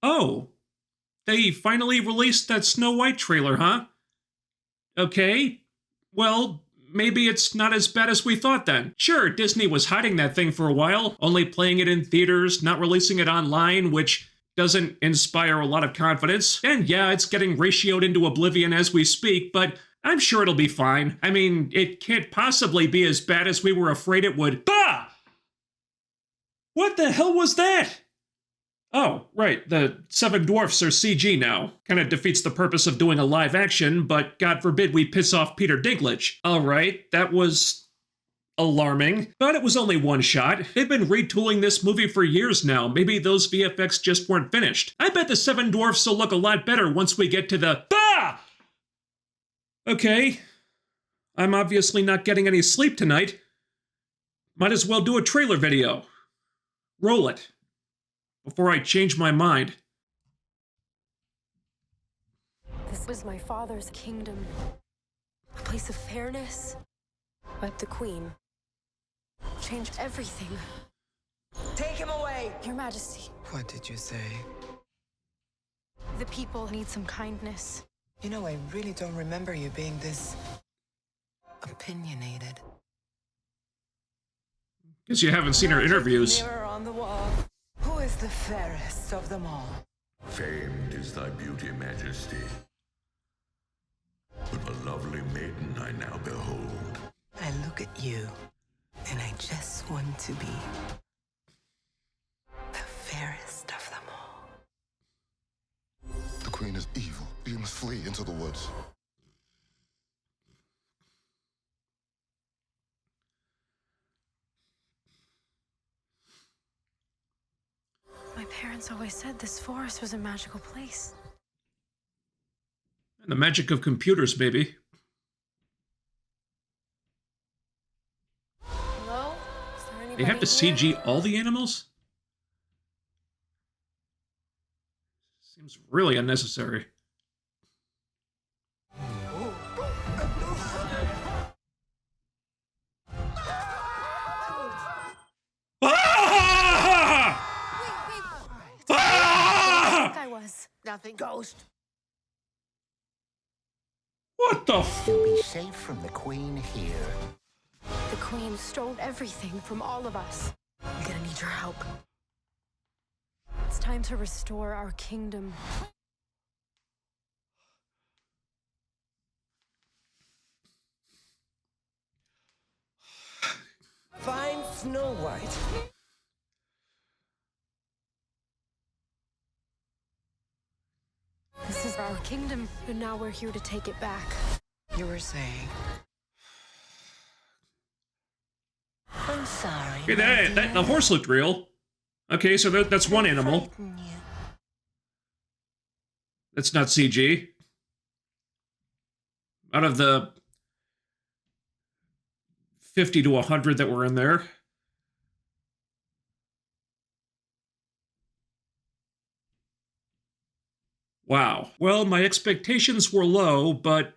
Oh, they finally released that Snow White trailer, huh? Okay. Well, maybe it's not as bad as we thought then. Sure, Disney was hiding that thing for a while, only playing it in theaters, not releasing it online, which doesn't inspire a lot of confidence. And yeah, it's getting ratioed into oblivion as we speak, but I'm sure it'll be fine. I mean, it can't possibly be as bad as we were afraid it would. Bah! What the hell was that? Oh, right, the Seven Dwarfs are CG now. Kinda defeats the purpose of doing a live action, but God forbid we piss off Peter Dinklage. Alright, that was alarming, but it was only one shot. They've been retooling this movie for years now. Maybe those VFX just weren't finished. I bet the Seven Dwarfs will look a lot better once we get to the... Ah! Okay, I'm obviously not getting any sleep tonight. Might as well do a trailer video. Roll it. Before I change my mind. This was my father's kingdom. A place of fairness. But the Queen changed everything. Take him away! Your Majesty, What did you say? the people need some kindness. You know, I really don't remember you being this opinionated. Guess you haven't seen her interviews. Mirror on the wall. Who is the fairest of them all? Famed is thy beauty, Majesty. But a lovely maiden I now behold. I look at you, and I just want to be the fairest of them all. The Queen is evil. You must flee into the woods. My parents always said this forest was a magical place. And the magic of computers, baby. Hello? Is there anybody They have to here? CG all the animals? Seems really unnecessary. Ah! Wait. Ah! I think I was. Nothing. Ghost. What the f- You'll be safe from the Queen here. The Queen stole everything from all of us. I'm gonna need your help. It's time to restore our kingdom. Find Snow White. This is our kingdom, and now we're here to take it back. You were saying. I'm sorry. Okay, the horse looked real. Okay, so that's one animal. That's not CG. Out of the 50 to 100 that were in there. Wow. Well, my expectations were low, but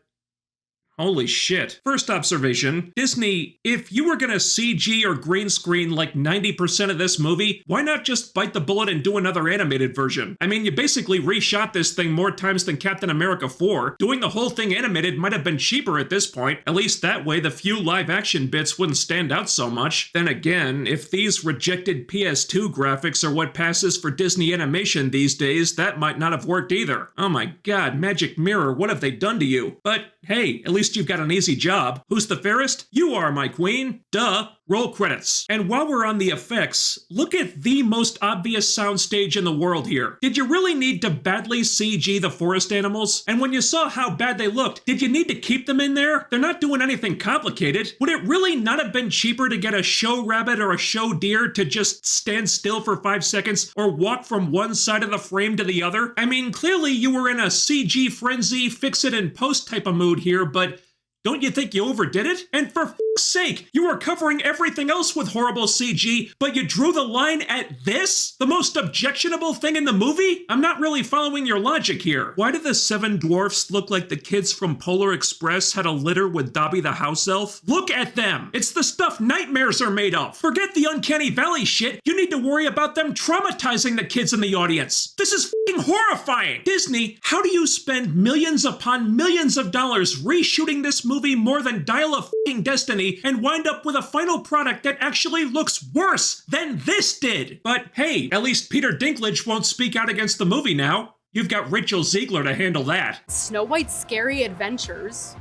holy shit. First observation, Disney, if you were gonna CG or green screen like 90% of this movie, why not just bite the bullet and do another animated version? I mean, you basically reshot this thing more times than Captain America 4. Doing the whole thing animated might have been cheaper at this point. At least that way the few live action bits wouldn't stand out so much. Then again, if these rejected PS2 graphics are what passes for Disney animation these days, that might not have worked either. Oh my god, Magic Mirror, what have they done to you? But hey, at least you've got an easy job. Who's the fairest? You are, my queen. Duh. Roll credits. And while we're on the effects, look at the most obvious soundstage in the world here. Did you really need to badly CG the forest animals? And when you saw how bad they looked, did you need to keep them in there? They're not doing anything complicated. Would it really not have been cheaper to get a show rabbit or a show deer to just stand still for 5 seconds or walk from one side of the frame to the other? I mean, clearly you were in a CG frenzy, fix it and post type of mood here, but don't you think you overdid it? And for sake, you were covering everything else with horrible CG, but you drew the line at this? The most objectionable thing in the movie? I'm not really following your logic here. Why do the 7 dwarfs look like the kids from Polar Express had a litter with Dobby the house elf? Look at them! It's the stuff nightmares are made of! Forget the Uncanny Valley shit, you need to worry about them traumatizing the kids in the audience! This is f***ing horrifying! Disney, how do you spend millions upon millions of dollars reshooting this movie more than Dial of f***ing Destiny and wind up with a final product that actually looks worse than this did? But hey, at least Peter Dinklage won't speak out against the movie now. You've got Rachel Zegler to handle that. Snow White's Scary Adventures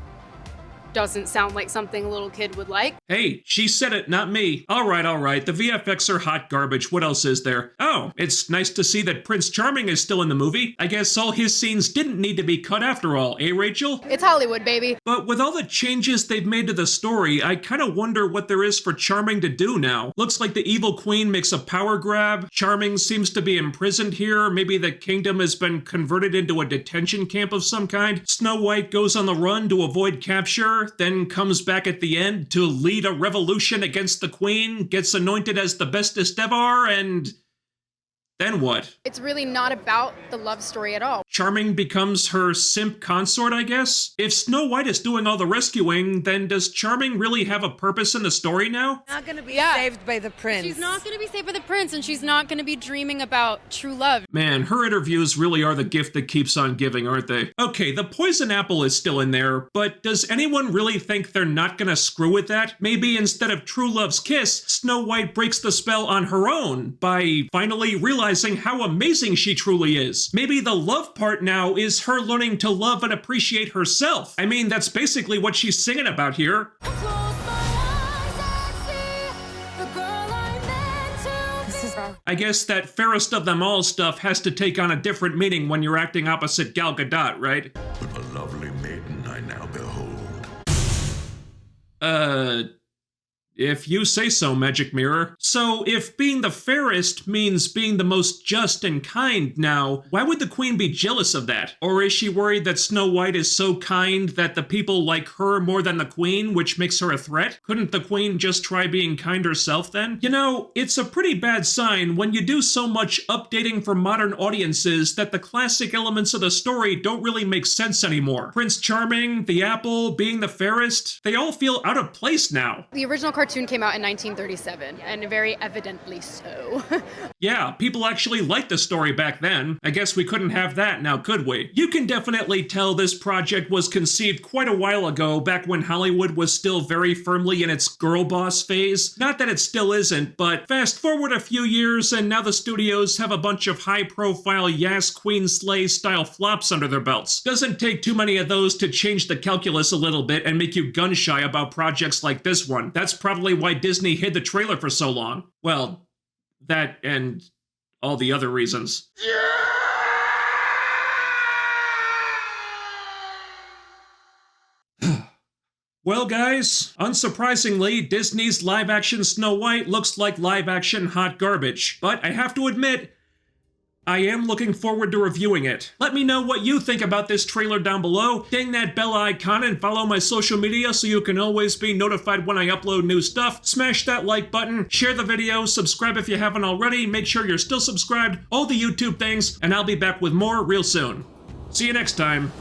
doesn't sound like something a little kid would like. Hey, she said it, not me. All right. The VFX are hot garbage. What else is there? Oh, it's nice to see that Prince Charming is still in the movie. I guess all his scenes didn't need to be cut after all, eh, Rachel? It's Hollywood, baby. But with all the changes they've made to the story, I kind of wonder what there is for Charming to do now. Looks like the evil queen makes a power grab. Charming seems to be imprisoned here. Maybe the kingdom has been converted into a detention camp of some kind. Snow White goes on the run to avoid capture, then comes back at the end to lead a revolution against the queen, gets anointed as the bestest ever, and then what? It's really not about the love story at all. Charming becomes her simp consort, I guess? If Snow White is doing all the rescuing, then does Charming really have a purpose in the story now? Not gonna be saved by the prince. She's not gonna be saved by the prince, and she's not gonna be dreaming about true love. Man, her interviews really are the gift that keeps on giving, aren't they? Okay, the poison apple is still in there, but does anyone really think they're not gonna screw with that? Maybe instead of true love's kiss, Snow White breaks the spell on her own by finally realizing how amazing she truly is. Maybe the love part now is her learning to love and appreciate herself. I mean, that's basically what she's singing about here. I guess that fairest of them all stuff has to take on a different meaning when you're acting opposite Gal Gadot, right? But a lovely maiden I now behold. If you say so, Magic Mirror. So, if being the fairest means being the most just and kind now, why would the queen be jealous of that? Or is she worried that Snow White is so kind that the people like her more than the queen, which makes her a threat? Couldn't the queen just try being kind herself then? You know, it's a pretty bad sign when you do so much updating for modern audiences that the classic elements of the story don't really make sense anymore. Prince Charming, the apple, being the fairest, they all feel out of place now. The original cartoon came out in 1937, and very evidently so. Yeah, people actually liked the story back then. I guess we couldn't have that now, could we? You can definitely tell this project was conceived quite a while ago, back when Hollywood was still very firmly in its girl boss phase. Not that it still isn't, but fast forward a few years and now the studios have a bunch of high-profile Yas Queen Slay style flops under their belts. Doesn't take too many of those to change the calculus a little bit and make you gun-shy about projects like this one. That's probably why Disney hid the trailer for so long. Well, that and all the other reasons. Well, guys, unsurprisingly, Disney's live-action Snow White looks like live-action hot garbage. But I have to admit, I am looking forward to reviewing it. Let me know what you think about this trailer down below. Ding that bell icon and follow my social media so you can always be notified when I upload new stuff. Smash that like button, share the video, subscribe if you haven't already, make sure you're still subscribed, all the YouTube things, and I'll be back with more real soon. See you next time.